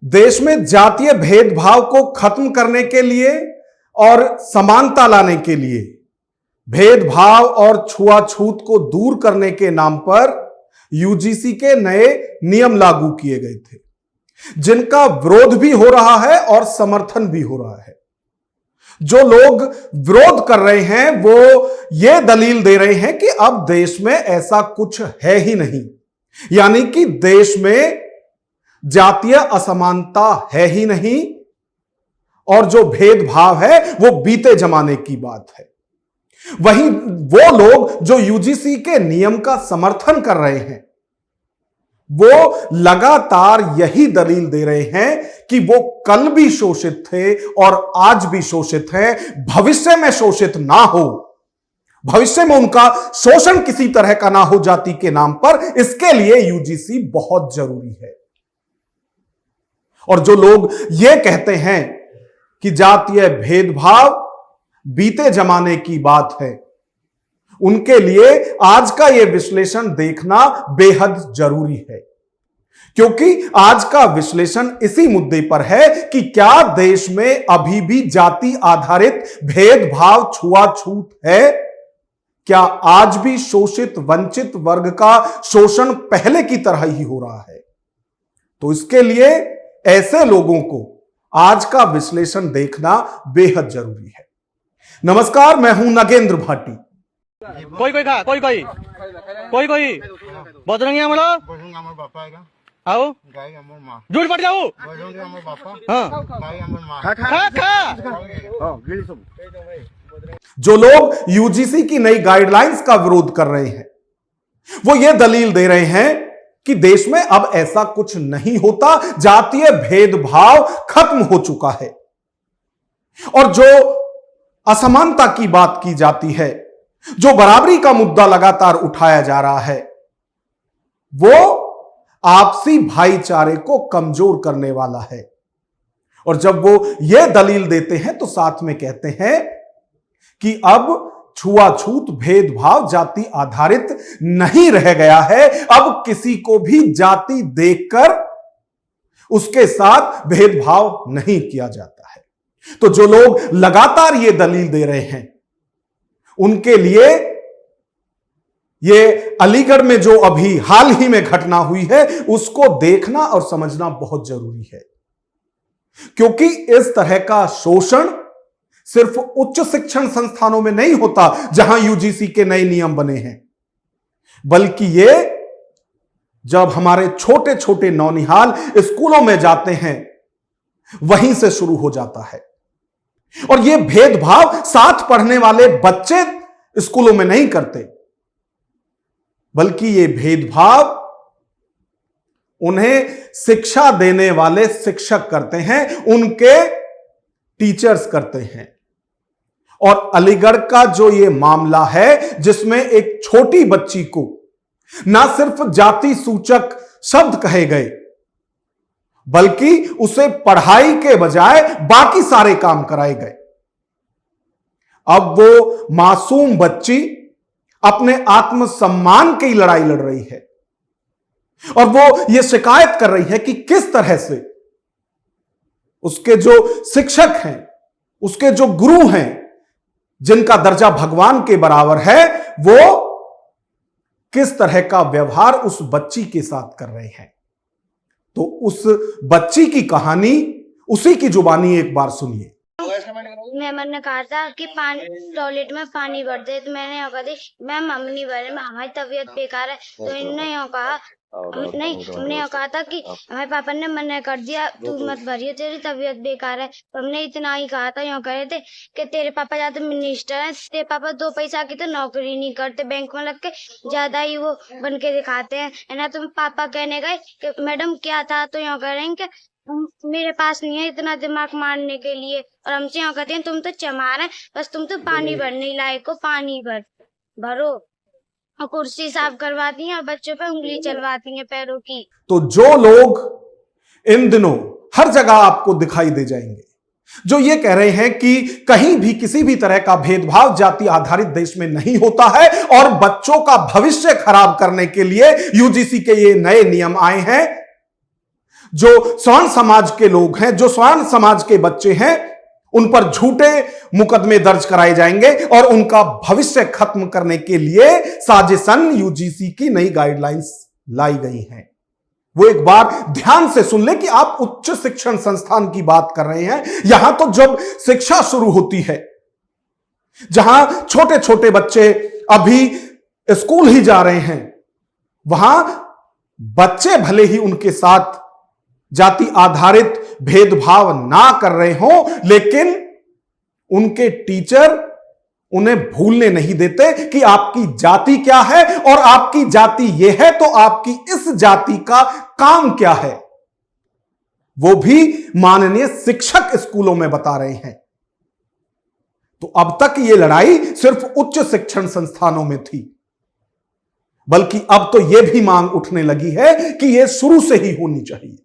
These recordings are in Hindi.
देश में जातीय भेदभाव को खत्म करने के लिए और समानता लाने के लिए भेदभाव और छुआछूत को दूर करने के नाम पर यूजीसी के नए नियम लागू किए गए थे, जिनका विरोध भी हो रहा है और समर्थन भी हो रहा है। जो लोग विरोध कर रहे हैं वो ये दलील दे रहे हैं कि अब देश में ऐसा कुछ है ही नहीं, यानी कि देश में जातीय असमानता है ही नहीं और जो भेदभाव है वो बीते जमाने की बात है। वहीं वो लोग जो यूजीसी के नियम का समर्थन कर रहे हैं वो लगातार यही दलील दे रहे हैं कि वो कल भी शोषित थे और आज भी शोषित हैं, भविष्य में शोषित ना हो, भविष्य में उनका शोषण किसी तरह का ना हो जाति के नाम पर, इसके लिए यूजीसी बहुत जरूरी है। और जो लोग ये कहते हैं कि जातीय भेदभाव बीते जमाने की बात है, उनके लिए आज का यह विश्लेषण देखना बेहद जरूरी है, क्योंकि आज का विश्लेषण इसी मुद्दे पर है कि क्या देश में अभी भी जाति आधारित भेदभाव छुआछूत है? क्या आज भी शोषित वंचित वर्ग का शोषण पहले की तरह ही हो रहा है? तो इसके लिए ऐसे लोगों को आज का विश्लेषण देखना बेहद जरूरी है। नमस्कार, मैं हूं नगेंद्र भाटी। कोई कोई खा कोई कोई कोई कोई बजरंगी हमरा बापा आएगा आओ गाय हमर मां झूठ पड़ जाओ बजरंगी हमर बापा हां गाय हमर मां खा खा हां गिली सब। जो लोग यूजीसी की नई गाइडलाइंस का विरोध कर रहे हैं वो ये दलील दे रहे हैं कि देश में अब ऐसा कुछ नहीं होता, जातीय भेदभाव खत्म हो चुका है और जो असमानता की बात की जाती है, जो बराबरी का मुद्दा लगातार उठाया जा रहा है, वो आपसी भाईचारे को कमजोर करने वाला है। और जब वो ये दलील देते हैं तो साथ में कहते हैं कि अब छुआछूत भेदभाव जाति आधारित नहीं रह गया है, अब किसी को भी जाति देखकर उसके साथ भेदभाव नहीं किया जाता है। तो जो लोग लगातार ये दलील दे रहे हैं उनके लिए ये अलीगढ़ में जो अभी हाल ही में घटना हुई है उसको देखना और समझना बहुत जरूरी है, क्योंकि इस तरह का शोषण सिर्फ उच्च शिक्षण संस्थानों में नहीं होता जहां यूजीसी के नए नियम बने हैं, बल्कि ये जब हमारे छोटे छोटे नौनिहाल स्कूलों में जाते हैं वहीं से शुरू हो जाता है। और ये भेदभाव साथ पढ़ने वाले बच्चे स्कूलों में नहीं करते, बल्कि ये भेदभाव उन्हें शिक्षा देने वाले शिक्षक करते हैं, उनके टीचर्स करते हैं। और अलीगढ़ का जो ये मामला है जिसमें एक छोटी बच्ची को ना सिर्फ जाति सूचक शब्द कहे गए बल्कि उसे पढ़ाई के बजाय बाकी सारे काम कराए गए, अब वो मासूम बच्ची अपने आत्मसम्मान की लड़ाई लड़ रही है और वो ये शिकायत कर रही है कि किस तरह से उसके जो शिक्षक हैं, उसके जो गुरु हैं, जिनका दर्जा भगवान के बराबर है, वो किस तरह का व्यवहार उस बच्ची के साथ कर रहे हैं। तो उस बच्ची की कहानी उसी की जुबानी एक बार सुनिए। मैम ने कहा था कि पानी टॉयलेट में पानी भर दे, तो मैंने कहा थी मैम हम नहीं भरे, हमारी तबीयत बेकार है। तो इन्होंने कहा नहीं, हमने कहा था कि हमारे पापा ने मना कर दिया तू मत भरियो, तेरी तबीयत बेकार है। तो हमने इतना ही कहा था, यूँ कह रहे थे कि तेरे पापा ज्यादा मिनिस्टर हैं, तेरे पापा 2 पैसा की तो नौकरी नहीं करते, बैंक में लग के ज्यादा ही वो बन के दिखाते हैं, है ना। तुम पापा कहने गए कि मैडम क्या था, तो यूँ कह रहे हैं कि मेरे पास नहीं है इतना दिमाग मारने के लिए। और हमसे यूँ कहते हैं तुम तो चमार है, बस तुम तो पानी भरने लायक हो, पानी भरो। और कुर्सी साफ करवाती हैं और बच्चों पे उंगली चलवाती हैं पैरों की। तो जो लोग इन दिनों हर जगह आपको दिखाई दे जाएंगे जो ये कह रहे हैं कि कहीं भी किसी भी तरह का भेदभाव जाति आधारित देश में नहीं होता है और बच्चों का भविष्य खराब करने के लिए यूजीसी के ये नए नियम आए हैं, जो स्वर्ण समाज के लोग हैं, जो स्वर्ण समाज के बच्चे हैं, उन पर झूठे मुकदमे दर्ज कराए जाएंगे और उनका भविष्य खत्म करने के लिए साजिशन यूजीसी की नई गाइडलाइंस लाई गई हैं। वो एक बार ध्यान से सुन ले कि आप उच्च शिक्षण संस्थान की बात कर रहे हैं। यहां तो जब शिक्षा शुरू होती है, जहां छोटे छोटे बच्चे अभी स्कूल ही जा रहे हैं, वहां बच्चे भले ही उनके साथ जाति आधारित भेदभाव ना कर रहे हो, लेकिन उनके टीचर उन्हें भूलने नहीं देते कि आपकी जाति क्या है, और आपकी जाति यह है तो आपकी इस जाति का काम क्या है, वो भी माननीय शिक्षक स्कूलों में बता रहे हैं। तो अब तक यह लड़ाई सिर्फ उच्च शिक्षण संस्थानों में थी, बल्कि अब तो यह भी मांग उठने लगी है कि यह शुरू से ही होनी चाहिए।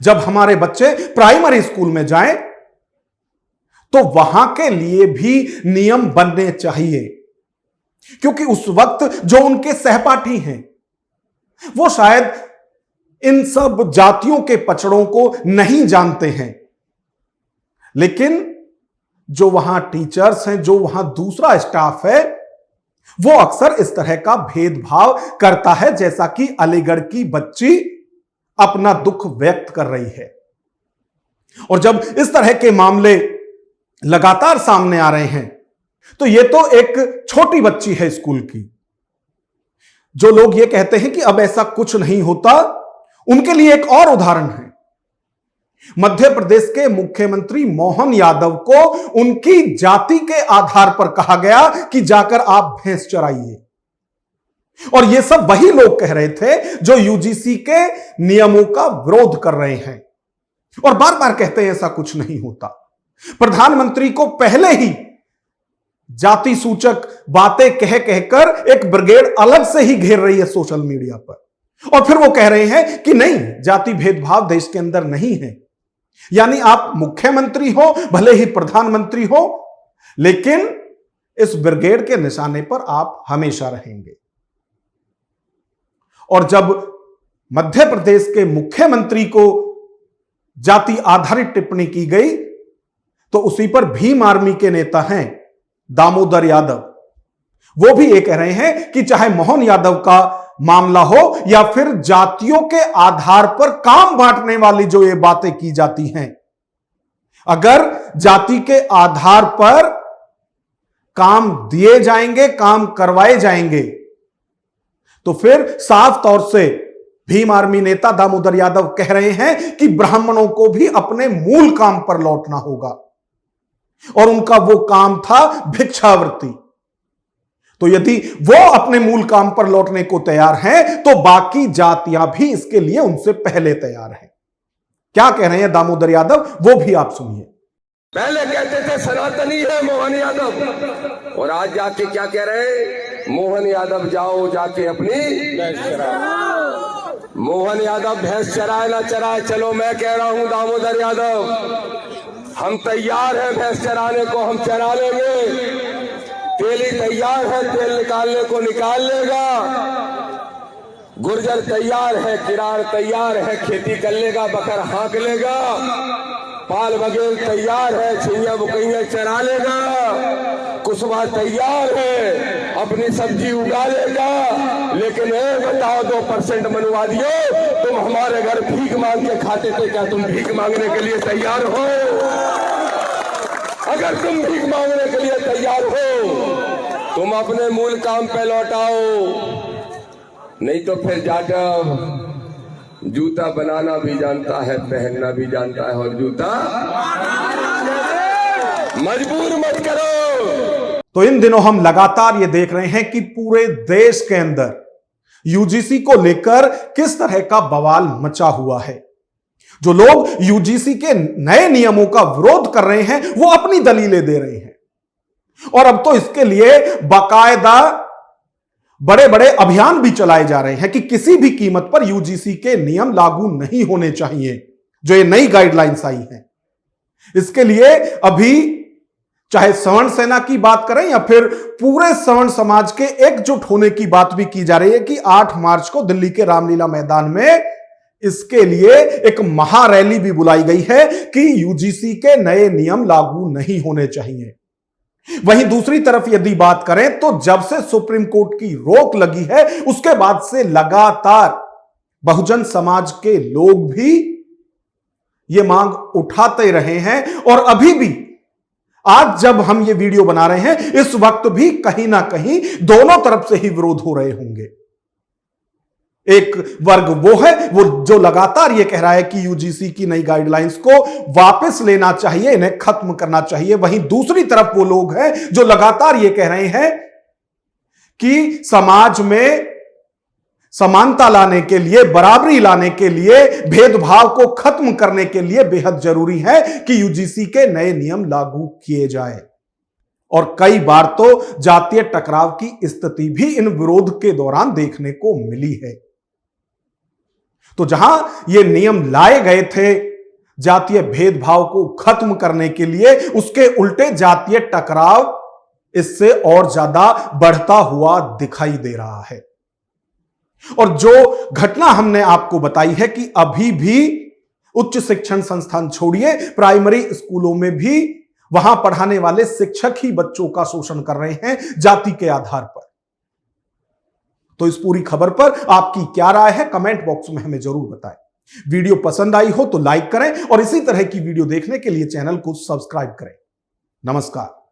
जब हमारे बच्चे प्राइमरी स्कूल में जाएं, तो वहां के लिए भी नियम बनने चाहिए, क्योंकि उस वक्त जो उनके सहपाठी हैं, वो शायद इन सब जातियों के पचड़ों को नहीं जानते हैं, लेकिन जो वहां टीचर्स हैं, जो वहां दूसरा स्टाफ है, वो अक्सर इस तरह का भेदभाव करता है, जैसा कि अलीगढ़ की बच्ची अपना दुख व्यक्त कर रही है। और जब इस तरह के मामले लगातार सामने आ रहे हैं, तो यह तो एक छोटी बच्ची है स्कूल की। जो लोग ये कहते हैं कि अब ऐसा कुछ नहीं होता, उनके लिए एक और उदाहरण है। मध्य प्रदेश के मुख्यमंत्री मोहन यादव को उनकी जाति के आधार पर कहा गया कि जाकर आप भैंस चराइए, और ये सब वही लोग कह रहे थे जो यूजीसी के नियमों का विरोध कर रहे हैं और बार बार कहते हैं ऐसा कुछ नहीं होता। प्रधानमंत्री को पहले ही जाति सूचक बातें कह कहकर एक ब्रिगेड अलग से ही घेर रही है सोशल मीडिया पर, और फिर वो कह रहे हैं कि नहीं, जाति भेदभाव देश के अंदर नहीं है। यानी आप मुख्यमंत्री हो, भले ही प्रधानमंत्री हो, लेकिन इस ब्रिगेड के निशाने पर आप हमेशा रहेंगे। और जब मध्य प्रदेश के मुख्यमंत्री को जाति आधारित टिप्पणी की गई, तो उसी पर भीम आर्मी के नेता हैं दामोदर यादव, वो भी ये कह रहे हैं कि चाहे मोहन यादव का मामला हो या फिर जातियों के आधार पर काम बांटने वाली जो ये बातें की जाती हैं, अगर जाति के आधार पर काम दिए जाएंगे, काम करवाए जाएंगे, तो फिर साफ तौर से भीम आर्मी नेता दामोदर यादव कह रहे हैं कि ब्राह्मणों को भी अपने मूल काम पर लौटना होगा, और उनका वो काम था भिक्षावृत्ति। तो यदि वो अपने मूल काम पर लौटने को तैयार हैं, तो बाकी जातियां भी इसके लिए उनसे पहले तैयार हैं। क्या कह रहे हैं दामोदर यादव, वो भी आप सुनिए। पहले कहते थे सनातनी है मोहन यादव, और आज जाके क्या कह रहे हैं, मोहन यादव जाओ जाके अपनी भैंस चराओ। मोहन यादव भैंस चराए ना चराए, चलो मैं कह रहा हूं दामोदर यादव, हम तैयार हैं भैंस चराने को, हम चरा लेंगे। तेली तैयार है, तेल निकालने को निकाल लेगा। गुर्जर तैयार है, किरार तैयार है, खेती कर लेगा, बकर हाँक लेगा। पाल बघेल तैयार है, छिया बुकैया चरा लेगा। कुशवा तैयार है, अपनी सब्जी उगा लेगा। लेकिन बताओ 2% मनुवादियों, तुम हमारे घर भीख मांग के खाते थे, क्या तुम भीख मांगने के लिए तैयार हो? अगर तुम भीख मांगने के लिए तैयार हो, तुम अपने मूल काम पे लौटाओ, नहीं तो फिर जाटव जूता बनाना भी जानता है, पहनना भी जानता है, और जूता मजबूर मत करो। तो इन दिनों हम लगातार ये देख रहे हैं कि पूरे देश के अंदर यूजीसी को लेकर किस तरह का बवाल मचा हुआ है। जो लोग यूजीसी के नए नियमों का विरोध कर रहे हैं, वो अपनी दलीलें दे रहे हैं, और अब तो इसके लिए बाकायदा बड़े बड़े अभियान भी चलाए जा रहे हैं कि किसी भी कीमत पर यूजीसी के नियम लागू नहीं होने चाहिए, जो ये नई गाइडलाइंस आई हैं। इसके लिए अभी चाहे सवर्ण सेना की बात करें या फिर पूरे सवर्ण समाज के एकजुट होने की बात भी की जा रही है कि 8 मार्च को दिल्ली के रामलीला मैदान में इसके लिए एक महारैली भी बुलाई गई है कि यूजीसी के नए नियम लागू नहीं होने चाहिए। वहीं दूसरी तरफ यदि बात करें तो जब से सुप्रीम कोर्ट की रोक लगी है उसके बाद से लगातार बहुजन समाज के लोग भी ये मांग उठाते रहे हैं और अभी भी आज जब हम ये वीडियो बना रहे हैं इस वक्त भी कहीं ना कहीं दोनों तरफ से ही विरोध हो रहे होंगे। एक वर्ग वो है वो जो लगातार ये कह रहा है कि यूजीसी की नई गाइडलाइंस को वापस लेना चाहिए, इन्हें खत्म करना चाहिए। वहीं दूसरी तरफ वो लोग हैं जो लगातार ये कह रहे हैं कि समाज में समानता लाने के लिए, बराबरी लाने के लिए, भेदभाव को खत्म करने के लिए बेहद जरूरी है कि यूजीसी के नए नियम लागू किए जाए। और कई बार तो जातीय टकराव की स्थिति भी इन विरोध के दौरान देखने को मिली है। तो जहां ये नियम लाए गए थे जातीय भेदभाव को खत्म करने के लिए, उसके उल्टे जातीय टकराव इससे और ज्यादा बढ़ता हुआ दिखाई दे रहा है। और जो घटना हमने आपको बताई है कि अभी भी उच्च शिक्षण संस्थान छोड़िए, प्राइमरी स्कूलों में भी वहां पढ़ाने वाले शिक्षक ही बच्चों का शोषण कर रहे हैं जाति के आधार पर। तो इस पूरी खबर पर आपकी क्या राय है कमेंट बॉक्स में हमें जरूर बताएं। वीडियो पसंद आई हो तो लाइक करें और इसी तरह की वीडियो देखने के लिए चैनल को सब्सक्राइब करें। नमस्कार।